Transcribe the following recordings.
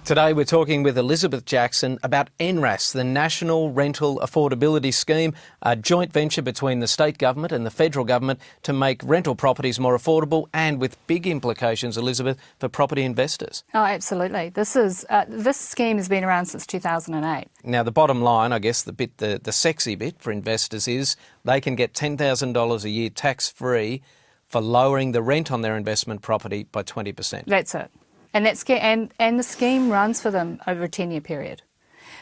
Today we're talking with Elizabeth Jackson about NRAS, the National Rental Affordability Scheme, a joint venture between the state government and the federal government to make rental properties more affordable and with big implications, Elizabeth, for property investors. Oh, absolutely. This scheme has been around since 2008. Now, the bottom line, I guess, the sexy bit for investors is they can get $10,000 a year tax-free for lowering the rent on their investment property by 20%. That's it. And the scheme runs for them over a 10-year period.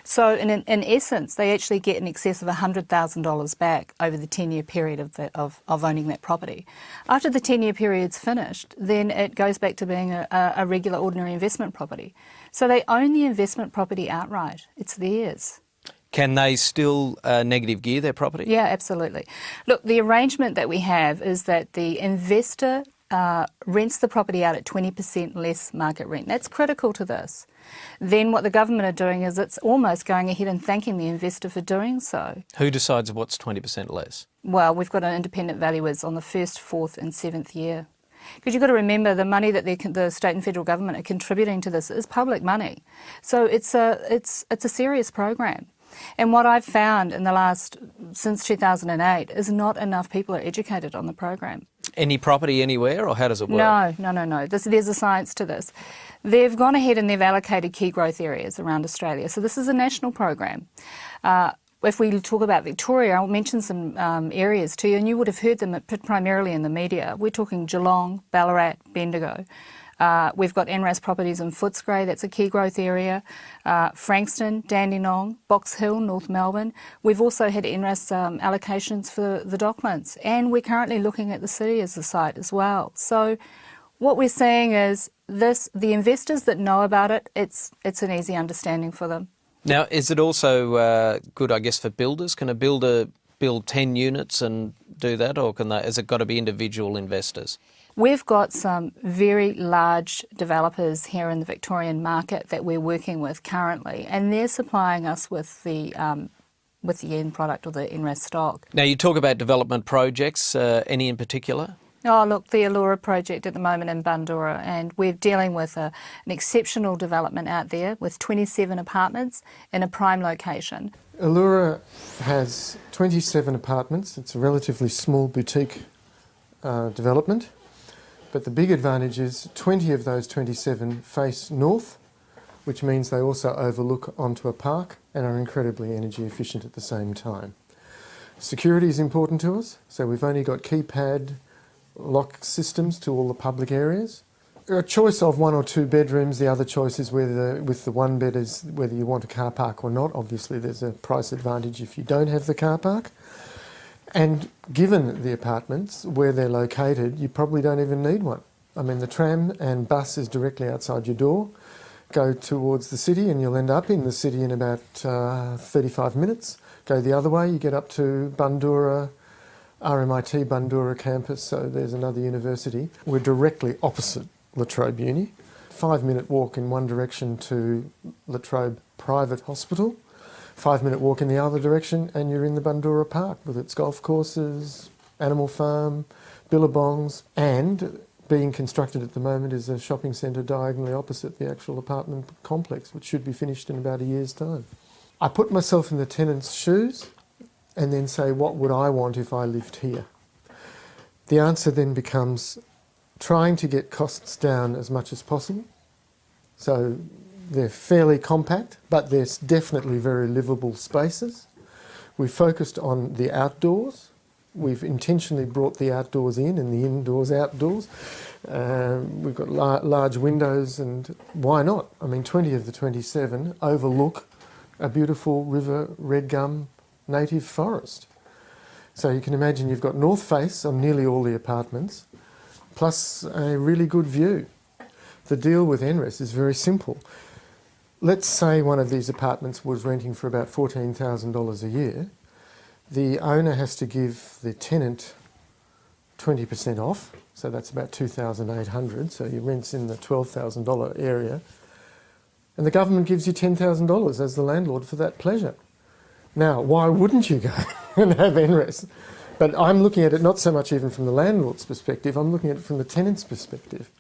So in essence, they actually get in excess of $100,000 back over the 10-year period of owning that property. After the 10-year period's finished, then it goes back to being a regular ordinary investment property. So they own the investment property outright. It's theirs. Can they still negative gear their property? Yeah, absolutely. Look, the arrangement that we have is that the investor rents the property out at 20% less market rent. That's critical to this. Then what the government are doing is it's almost going ahead and thanking the investor for doing so. Who decides what's 20% less? Well, we've got an independent valuers on the first, fourth and seventh year. Because you've got to remember the money that the state and federal government are contributing to this is public money. So it's a serious program. And what I've found since 2008 is not enough people are educated on the program. Any property anywhere, or how does it work? No. There's a science to this. They've gone ahead and they've allocated key growth areas around Australia. So this is a national program. If we talk about Victoria, I'll mention some areas to you, and you would have heard them primarily in the media. We're talking Geelong, Ballarat, Bendigo. We've got NRAS properties in Footscray, that's a key growth area, Frankston, Dandenong, Box Hill, North Melbourne. We've also had NRAS allocations for the Docklands, and we're currently looking at the city as a site as well. So what we're saying is the investors that know about it, it's an easy understanding for them. Now, is it also good, I guess, for builders? Can a builder build 10 units and do that, or has it got to be individual investors? We've got some very large developers here in the Victorian market that we're working with currently, and they're supplying us with the end product or the NRAS stock. Now, you talk about development projects, any in particular? Oh, look, the Allura project at the moment in Bundoora, and we're dealing with an exceptional development out there with 27 apartments in a prime location. Allura has 27 apartments. It's a relatively small boutique development. But the big advantage is 20 of those 27 face north, which means they also overlook onto a park and are incredibly energy efficient at the same time. Security is important to us, so we've only got keypad lock systems to all the public areas. A choice of 1 or 2 bedrooms. The other choice is with the one bed is whether you want a car park or not. Obviously there's a price advantage if you don't have the car park. And given the apartments, where they're located, you probably don't even need one. I mean, the tram and bus is directly outside your door. Go towards the city and you'll end up in the city in about 35 minutes. Go the other way, you get up to Bundoora, RMIT Bundoora campus, so there's another university. We're directly opposite La Trobe Uni. 5-minute walk in one direction to La Trobe Private Hospital. 5-minute walk in the other direction and you're in the Bundoora Park with its golf courses, animal farm, billabongs, and being constructed at the moment is a shopping centre diagonally opposite the actual apartment complex, which should be finished in about a year's time. I put myself in the tenant's shoes and then say, what would I want if I lived here? The answer then becomes trying to get costs down as much as possible. So they're fairly compact, but there's definitely very livable spaces. We've focused on the outdoors. We've intentionally brought the outdoors in and the indoors outdoors. We've got large windows, and why not? I mean, 20 of the 27 overlook a beautiful river red gum native forest. So you can imagine you've got north face on nearly all the apartments, plus a really good view. The deal with NRAS is very simple. Let's say one of these apartments was renting for about $14,000 a year. The owner has to give the tenant 20% off, so that's about $2,800, so your rent's in the $12,000 area. And the government gives you $10,000 as the landlord for that pleasure. Now, why wouldn't you go and have NRAS? But I'm looking at it not so much even from the landlord's perspective, I'm looking at it from the tenant's perspective.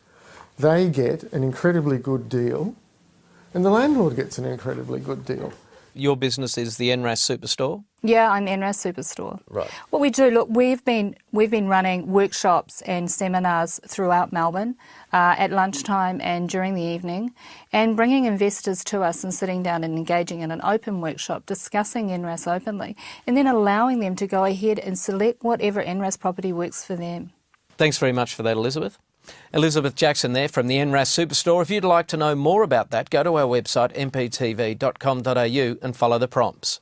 They get an incredibly good deal And the landlord gets an incredibly good deal. Your business is the NRAS Superstore? Yeah, I'm NRAS Superstore. Right. What we do, look, we've been running workshops and seminars throughout Melbourne at lunchtime and during the evening, and bringing investors to us and sitting down and engaging in an open workshop, discussing NRAS openly, and then allowing them to go ahead and select whatever NRAS property works for them. Thanks very much for that, Elizabeth. Elizabeth Jackson there from the NRAS Superstore. If you'd like to know more about that, go to our website mptv.com.au and follow the prompts.